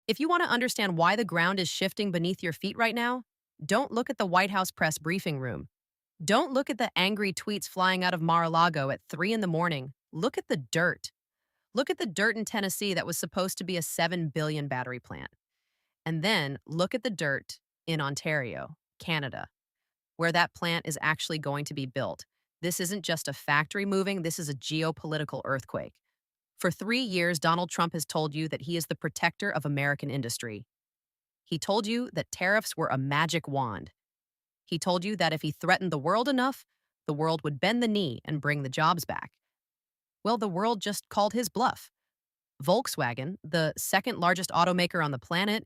If you want to understand why the ground is shifting beneath your feet right now, don't look at the White House press briefing room. Don't look at the angry tweets flying out of Mar-a-Lago at 3 in the morning. Look at the dirt. Look at the dirt in Tennessee that was supposed to be a 7 billion battery plant. And then look at the dirt in Ontario, Canada, where that plant is actually going to be built. This isn't just a factory moving, this is a geopolitical earthquake. For 3 years, Donald Trump has told you that he is the protector of American industry. He told you that tariffs were a magic wand. He told you that if he threatened the world enough, the world would bend the knee and bring the jobs back. Well, the world just called his bluff. Volkswagen, the second largest automaker on the planet,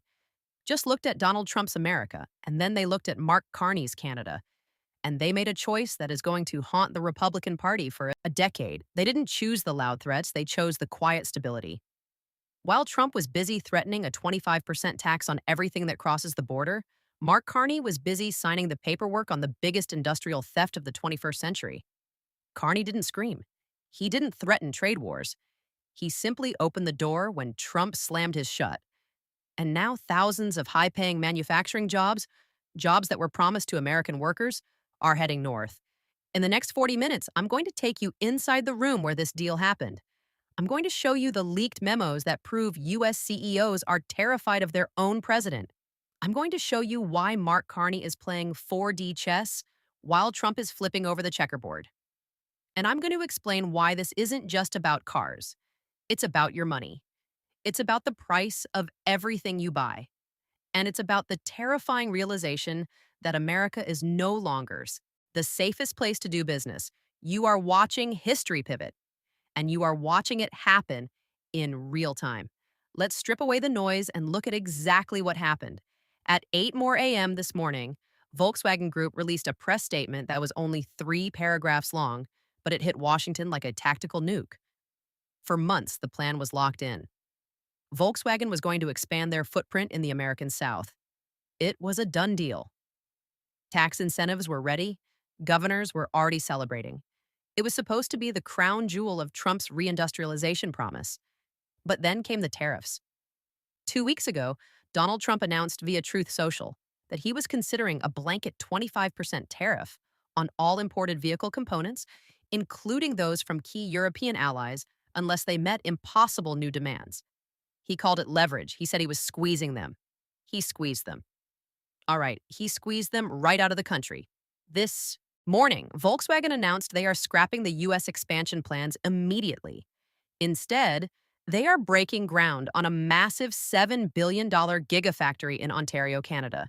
just looked at Donald Trump's America, and then they looked at Mark Carney's Canada, and they made a choice that is going to haunt the Republican Party for a decade. They didn't choose the loud threats, they chose the quiet stability. While Trump was busy threatening a 25% tax on everything that crosses the border, Mark Carney was busy signing the paperwork on the biggest industrial theft of the 21st century. Carney didn't scream. He didn't threaten trade wars. He simply opened the door when Trump slammed his shut. And now thousands of high-paying manufacturing jobs, jobs that were promised to American workers, are heading north. In the next 40 minutes, I'm going to take you inside the room where this deal happened. I'm going to show you the leaked memos that prove U.S. CEOs are terrified of their own president. I'm going to show you why Mark Carney is playing 4D chess while Trump is flipping over the checkerboard. And I'm going to explain why this isn't just about cars. It's about your money. It's about the price of everything you buy. And it's about the terrifying realization that America is no longer the safest place to do business. You are watching history pivot, and you are watching it happen in real time. Let's strip away the noise and look at exactly what happened. At 8 more a.m. this morning, Volkswagen Group released a press statement that was only 3 paragraphs long, but it hit Washington like a tactical nuke. For months, the plan was locked in. Volkswagen was going to expand their footprint in the American South. It was a done deal. Tax incentives were ready. Governors were already celebrating. It was supposed to be the crown jewel of Trump's reindustrialization promise. But then came the tariffs. 2 weeks ago, Donald Trump announced via Truth Social that he was considering a blanket 25% tariff on all imported vehicle components, including those from key European allies, unless they met impossible new demands. He called it leverage. He said he was squeezing them. He squeezed them. All right, he squeezed them right out of the country. This morning, Volkswagen announced they are scrapping the U.S. expansion plans immediately. Instead, they are breaking ground on a massive $7 billion Gigafactory in Ontario, Canada.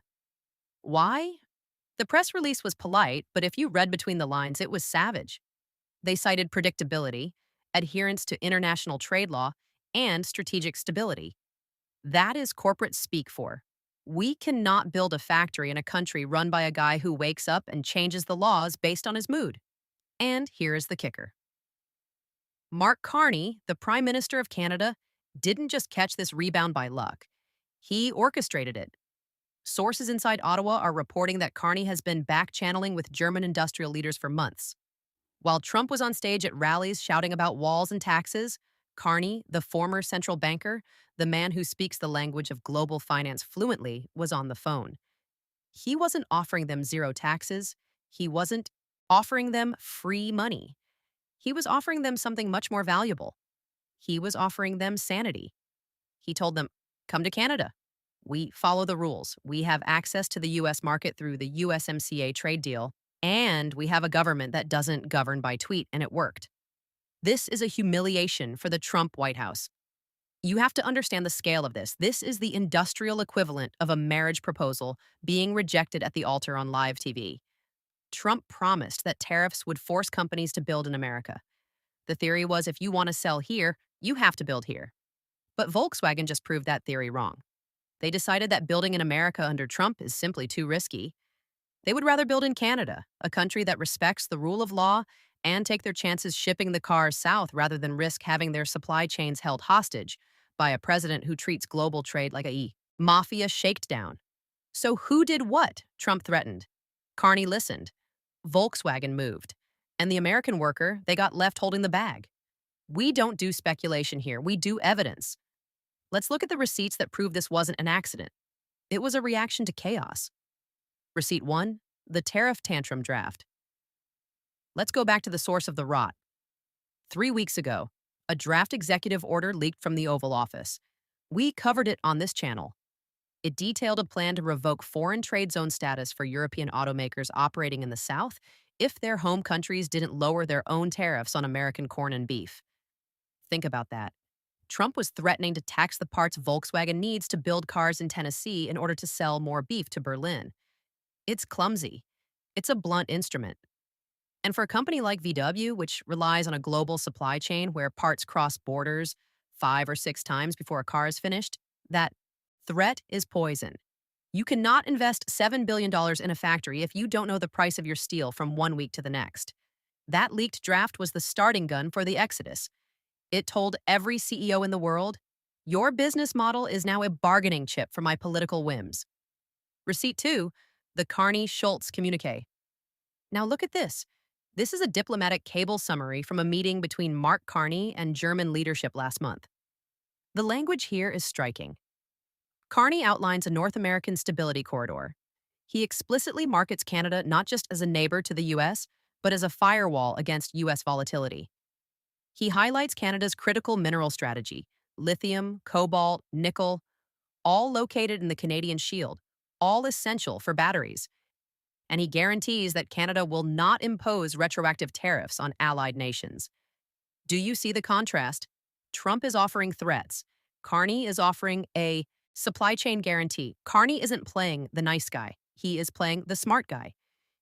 Why? The press release was polite, but if you read between the lines, it was savage. They cited predictability, adherence to international trade law, and strategic stability. That is corporate speak for. We cannot build a factory in a country run by a guy who wakes up and changes the laws based on his mood. And here is the kicker. Mark Carney, the Prime Minister of Canada, didn't just catch this rebound by luck. He orchestrated it. Sources inside Ottawa are reporting that Carney has been back-channeling with German industrial leaders for months. While Trump was on stage at rallies shouting about walls and taxes, Carney, the former central banker, the man who speaks the language of global finance fluently, was on the phone. He wasn't offering them zero taxes. He wasn't offering them free money. He was offering them something much more valuable. He was offering them sanity. He told them, come to Canada. We follow the rules. We have access to the U.S. market through the USMCA trade deal, and we have a government that doesn't govern by tweet, and it worked. This is a humiliation for the Trump White House. You have to understand the scale of this. This is the industrial equivalent of a marriage proposal being rejected at the altar on live TV. Trump promised that tariffs would force companies to build in America. The theory was if you want to sell here, you have to build here. But Volkswagen just proved that theory wrong. They decided that building in America under Trump is simply too risky. They would rather build in Canada, a country that respects the rule of law, and take their chances shipping the cars south rather than risk having their supply chains held hostage by a president who treats global trade like a mafia shakedown. So who did what? Trump threatened. Carney listened. Volkswagen moved. And the American worker, they got left holding the bag. We don't do speculation here. We do evidence. Let's look at the receipts that prove this wasn't an accident. It was a reaction to chaos. Receipt 1, the tariff tantrum draft. Let's go back to the source of the rot. 3 weeks ago, a draft executive order leaked from the Oval Office. We covered it on this channel. It detailed a plan to revoke foreign trade zone status for European automakers operating in the South if their home countries didn't lower their own tariffs on American corn and beef. Think about that. Trump was threatening to tax the parts Volkswagen needs to build cars in Tennessee in order to sell more beef to Berlin. It's clumsy. It's a blunt instrument. And for a company like VW, which relies on a global supply chain where parts cross borders 5 or 6 times before a car is finished, that threat is poison. You cannot invest $7 billion in a factory if you don't know the price of your steel from 1 week to the next. That leaked draft was the starting gun for the exodus. It told every CEO in the world, your business model is now a bargaining chip for my political whims. Receipt 2, the Carney-Schultz communique. Now look at this. This is a diplomatic cable summary from a meeting between Mark Carney and German leadership last month. The language here is striking. Carney outlines a North American stability corridor. He explicitly markets Canada not just as a neighbor to the U.S., but as a firewall against U.S. volatility. He highlights Canada's critical mineral strategy, lithium, cobalt, nickel, all located in the Canadian Shield, all essential for batteries. And he guarantees that Canada will not impose retroactive tariffs on allied nations. Do you see the contrast? Trump is offering threats. Carney is offering a supply chain guarantee. Carney isn't playing the nice guy. He is playing the smart guy.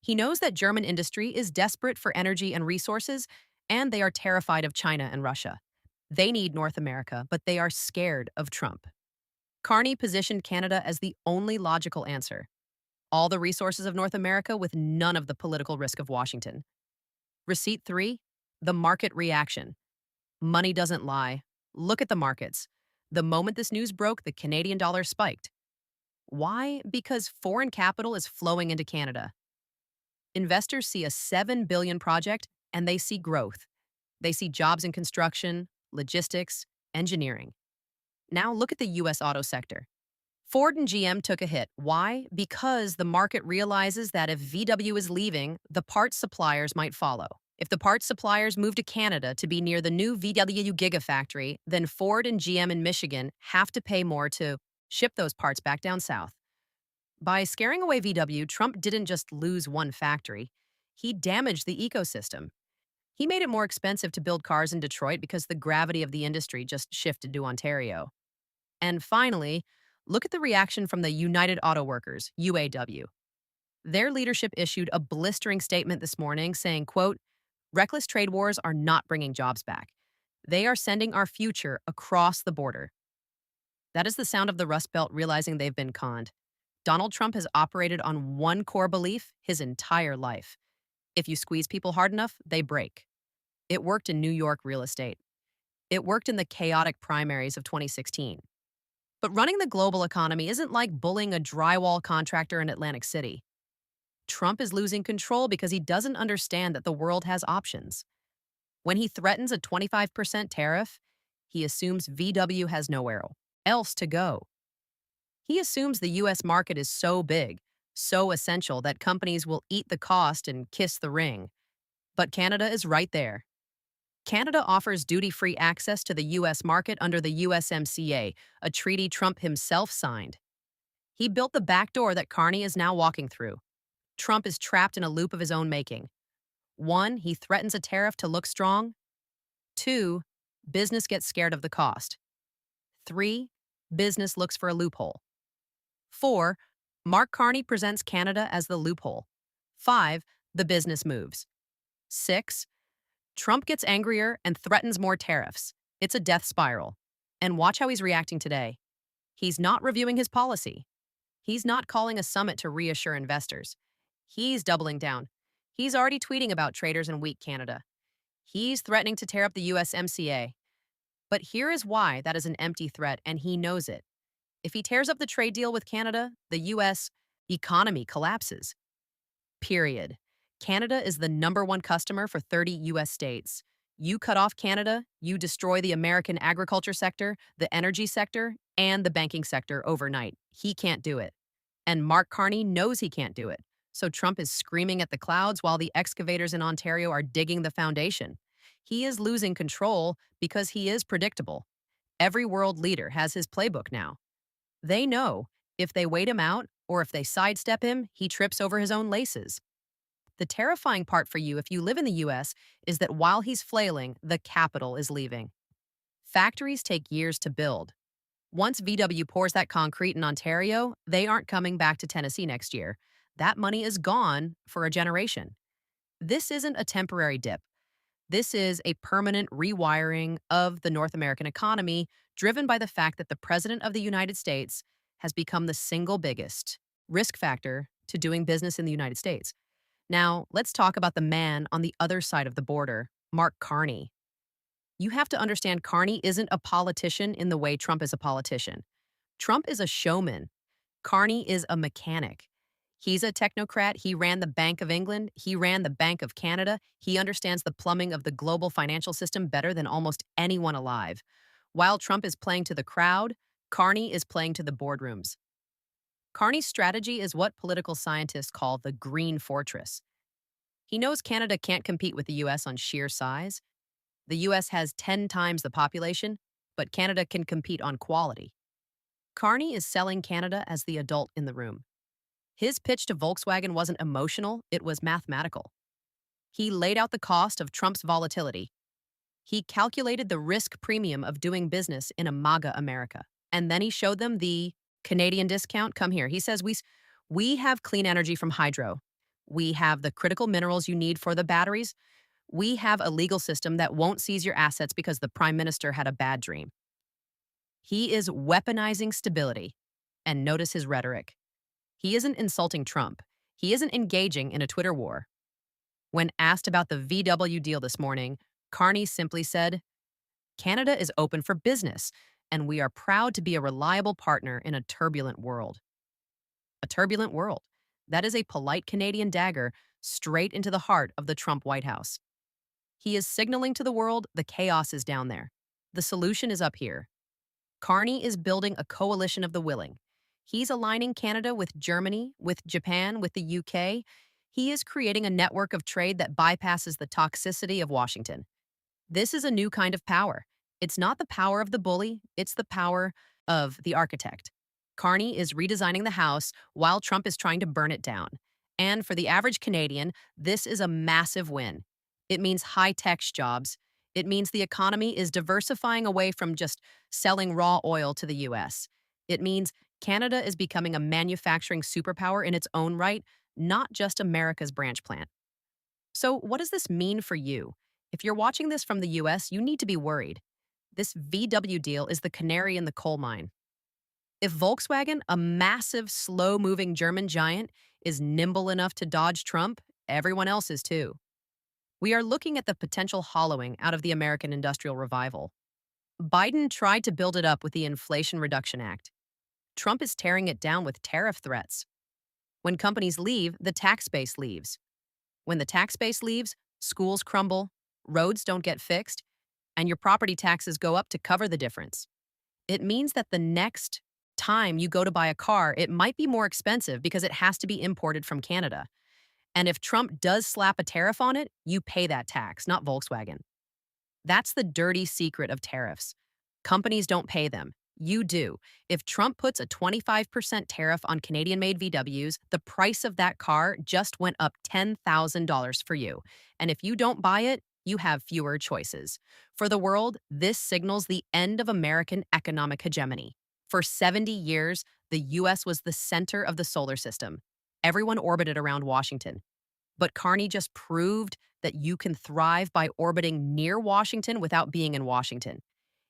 He knows that German industry is desperate for energy and resources, and they are terrified of China and Russia. They need North America, but they are scared of Trump. Carney positioned Canada as the only logical answer. All the resources of North America with none of the political risk of Washington. Receipt 3, the market reaction. Money doesn't lie. Look at the markets. The moment this news broke, the Canadian dollar spiked. Why? Because foreign capital is flowing into Canada. Investors see a $7 billion project and they see growth. They see jobs in construction, logistics, engineering. Now look at the U.S. auto sector. Ford and GM took a hit. Why? Because the market realizes that if VW is leaving, the parts suppliers might follow. If the parts suppliers move to Canada to be near the new VW Gigafactory, then Ford and GM in Michigan have to pay more to ship those parts back down south. By scaring away VW, Trump didn't just lose one factory. He damaged the ecosystem. He made it more expensive to build cars in Detroit because the gravity of the industry just shifted to Ontario. And finally, look at the reaction from the United Auto Workers, UAW. Their leadership issued a blistering statement this morning saying, quote, reckless trade wars are not bringing jobs back. They are sending our future across the border. That is the sound of the Rust Belt realizing they've been conned. Donald Trump has operated on one core belief his entire life. If you squeeze people hard enough, they break. It worked in New York real estate. It worked in the chaotic primaries of 2016. But running the global economy isn't like bullying a drywall contractor in Atlantic City. Trump is losing control because he doesn't understand that the world has options. When he threatens a 25% tariff, he assumes VW has nowhere else to go. He assumes the U.S. market is so big, so essential that companies will eat the cost and kiss the ring. But Canada is right there. Canada offers duty-free access to the U.S. market under the USMCA, a treaty Trump himself signed. He built the back door that Carney is now walking through. Trump is trapped in a loop of his own making. 1, he threatens a tariff to look strong. 2, business gets scared of the cost. 3, business looks for a loophole. 4, Mark Carney presents Canada as the loophole. 5, the business moves. 6, Trump gets angrier and threatens more tariffs. It's a death spiral. And watch how he's reacting today. He's not reviewing his policy. He's not calling a summit to reassure investors. He's doubling down. He's already tweeting about traders and weak Canada. He's threatening to tear up the USMCA. But here is why that is an empty threat, and he knows it. If he tears up the trade deal with Canada, the U.S. economy collapses. Period. Canada is the #1 customer for 30 U.S. states. You cut off Canada, you destroy the American agriculture sector, the energy sector, and the banking sector overnight. He can't do it. And Mark Carney knows he can't do it. So Trump is screaming at the clouds while the excavators in Ontario are digging the foundation. He is losing control because he is predictable. Every world leader has his playbook now. They know if they wait him out or if they sidestep him, he trips over his own laces. The terrifying part for you if you live in the US is that while he's flailing, the capital is leaving. Factories take years to build. Once VW pours that concrete in Ontario, they aren't coming back to Tennessee next year. That money is gone for a generation. This isn't a temporary dip. This is a permanent rewiring of the North American economy, driven by the fact that the President of the United States has become the single biggest risk factor to doing business in the United States. Now, let's talk about the man on the other side of the border, Mark Carney. You have to understand Carney isn't a politician in the way Trump is a politician. Trump is a showman. Carney is a mechanic. He's a technocrat. He ran the Bank of England. He ran the Bank of Canada. He understands the plumbing of the global financial system better than almost anyone alive. While Trump is playing to the crowd, Carney is playing to the boardrooms. Carney's strategy is what political scientists call the green fortress. He knows Canada can't compete with the US on sheer size. The US has 10 times the population, but Canada can compete on quality. Carney is selling Canada as the adult in the room. His pitch to Volkswagen wasn't emotional, it was mathematical. He laid out the cost of Trump's volatility. He calculated the risk premium of doing business in a MAGA America. And then he showed them the Canadian discount. Come here. He says, we have clean energy from hydro. We have the critical minerals you need for the batteries. We have a legal system that won't seize your assets because the prime minister had a bad dream. He is weaponizing stability. And notice his rhetoric. He isn't insulting Trump. He isn't engaging in a Twitter war. When asked about the VW deal this morning, Carney simply said, Canada is open for business, and we are proud to be a reliable partner in a turbulent world. A turbulent world. That is a polite Canadian dagger straight into the heart of the Trump White House. He is signaling to the world the chaos is down there. The solution is up here. Carney is building a coalition of the willing. He's aligning Canada with Germany, with Japan, with the UK. He is creating a network of trade that bypasses the toxicity of Washington. This is a new kind of power. It's not the power of the bully, it's the power of the architect. Carney is redesigning the House while Trump is trying to burn it down. And for the average Canadian, this is a massive win. It means high-tech jobs. It means the economy is diversifying away from just selling raw oil to the US. It means Canada is becoming a manufacturing superpower in its own right, not just America's branch plant. So, what does this mean for you? If you're watching this from the US, you need to be worried. This VW deal is the canary in the coal mine. If Volkswagen, a massive, slow-moving German giant, is nimble enough to dodge Trump, everyone else is too. We are looking at the potential hollowing out of the American industrial revival. Biden tried to build it up with the Inflation Reduction Act. Trump is tearing it down with tariff threats. When companies leave, the tax base leaves. When the tax base leaves, schools crumble, roads don't get fixed, and your property taxes go up to cover the difference. It means that the next time you go to buy a car, it might be more expensive because it has to be imported from Canada. And if Trump does slap a tariff on it, you pay that tax, not Volkswagen. That's the dirty secret of tariffs. Companies don't pay them. You do. If Trump puts a 25% tariff on Canadian-made VWs, the price of that car just went up $10,000 for you. And if you don't buy it, you have fewer choices. For the world, this signals the end of American economic hegemony. For 70 years, the US was the center of the solar system. Everyone orbited around Washington. But Carney just proved that you can thrive by orbiting near Washington without being in Washington.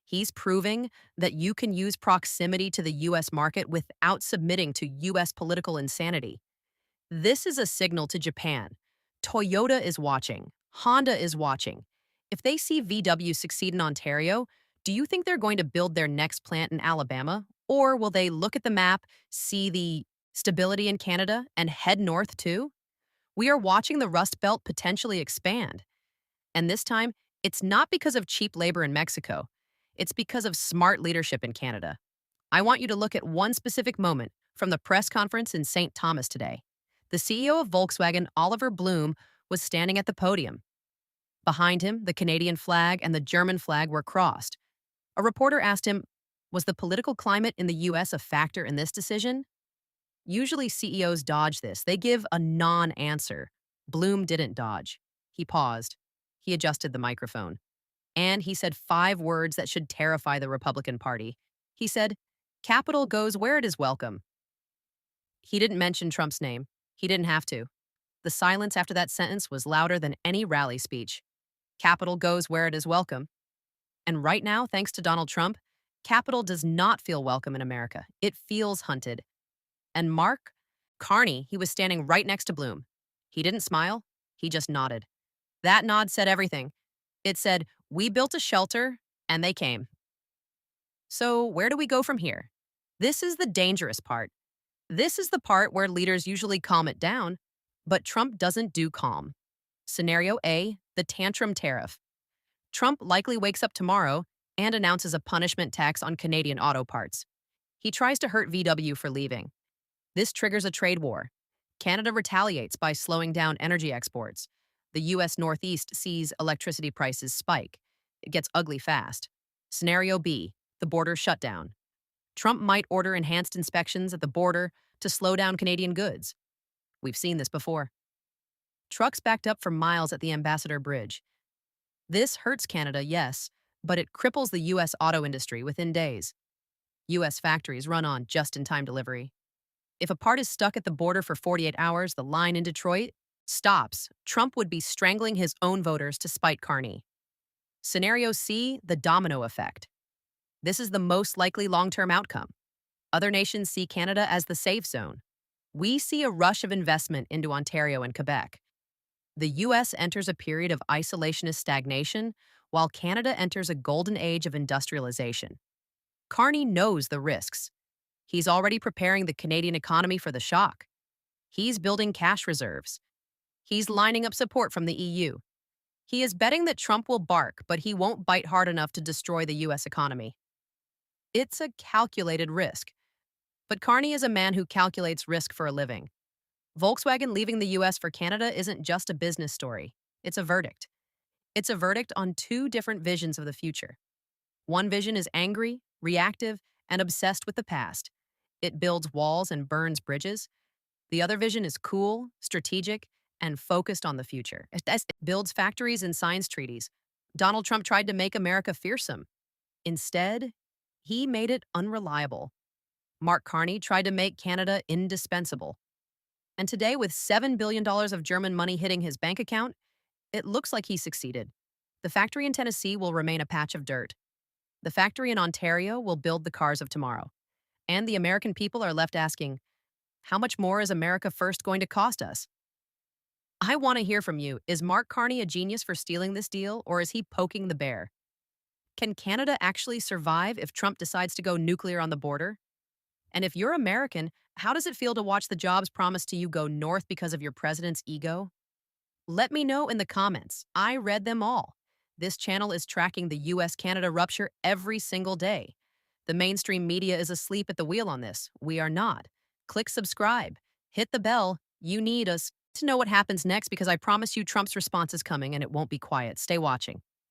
He's proving that you can use proximity to the US market without submitting to US political insanity. This is a signal to Japan. Toyota is watching. Honda is watching. If they see VW succeed in Ontario, do you think they're going to build their next plant in Alabama? Or will they look at the map, see the stability in Canada, and head north too? We are watching the Rust Belt potentially expand. And this time, It's not because of cheap labor in Mexico. It's because of smart leadership in Canada. I want you to look at one specific moment from the press conference in St. Thomas today. The CEO of Volkswagen, Oliver Bloom, was standing at the podium. Behind him, the Canadian flag and the German flag were crossed. A reporter asked him, was the political climate in the US a factor in this decision? Usually CEOs dodge this. They give a non-answer. Bloom didn't dodge. He paused. He adjusted the microphone. And he said 5 words that should terrify the Republican Party. He said, capital goes where it is welcome. He didn't mention Trump's name. He didn't have to. The silence after that sentence was louder than any rally speech. Capital goes where it is welcome. And right now, thanks to Donald Trump, capital does not feel welcome in America. It feels hunted. And Mark Carney, he was standing right next to Bloom. He didn't smile. He just nodded. That nod said everything. It said, we built a shelter, and they came. So where do we go from here? This is the dangerous part. This is the part where leaders usually calm it down, but Trump doesn't do calm. Scenario A, the tantrum tariff. Trump likely wakes up tomorrow and announces a punishment tax on Canadian auto parts. He tries to hurt VW for leaving. This triggers a trade war. Canada retaliates by slowing down energy exports. The U.S. Northeast sees electricity prices spike. It gets ugly fast. Scenario B, the border shutdown. Trump might order enhanced inspections at the border to slow down Canadian goods. We've seen this before. Trucks backed up for miles at the Ambassador Bridge. This hurts Canada, yes, but it cripples the U.S. auto industry within days. U.S. factories run on just-in-time delivery. If a part is stuck at the border for 48 hours, the line in Detroit stops. Trump would be strangling his own voters to spite Carney. Scenario C, the domino effect. This is the most likely long-term outcome. Other nations see Canada as the safe zone. We see a rush of investment into Ontario and Quebec. The U.S. enters a period of isolationist stagnation, while Canada enters a golden age of industrialization. Carney knows the risks. He's already preparing the Canadian economy for the shock. He's building cash reserves. He's lining up support from the EU. He is betting that Trump will bark, but he won't bite hard enough to destroy the U.S. economy. It's a calculated risk. But Carney is a man who calculates risk for a living. Volkswagen leaving the U.S. for Canada isn't just a business story. It's a verdict. It's a verdict on 2 different visions of the future. One vision is angry, reactive, and obsessed with the past. It builds walls and burns bridges. The other vision is cool, strategic, and focused on the future. It builds factories and signs treaties. Donald Trump tried to make America fearsome. Instead, he made it unreliable. Mark Carney tried to make Canada indispensable. And today, with $7 billion of German money hitting his bank account, it looks like he succeeded. The factory in Tennessee will remain a patch of dirt. The factory in Ontario will build the cars of tomorrow. And the American people are left asking, how much more is America First going to cost us? I want to hear from you. Is Mark Carney a genius for stealing this deal, or is he poking the bear? Can Canada actually survive if Trump decides to go nuclear on the border? And if you're American, how does it feel to watch the jobs promised to you go north because of your president's ego? Let me know in the comments. I read them all. This channel is tracking the US-Canada rupture every single day. The mainstream media is asleep at the wheel on this. We are not. Click subscribe. Hit the bell. You need us to know what happens next because I promise you Trump's response is coming and it won't be quiet. Stay watching.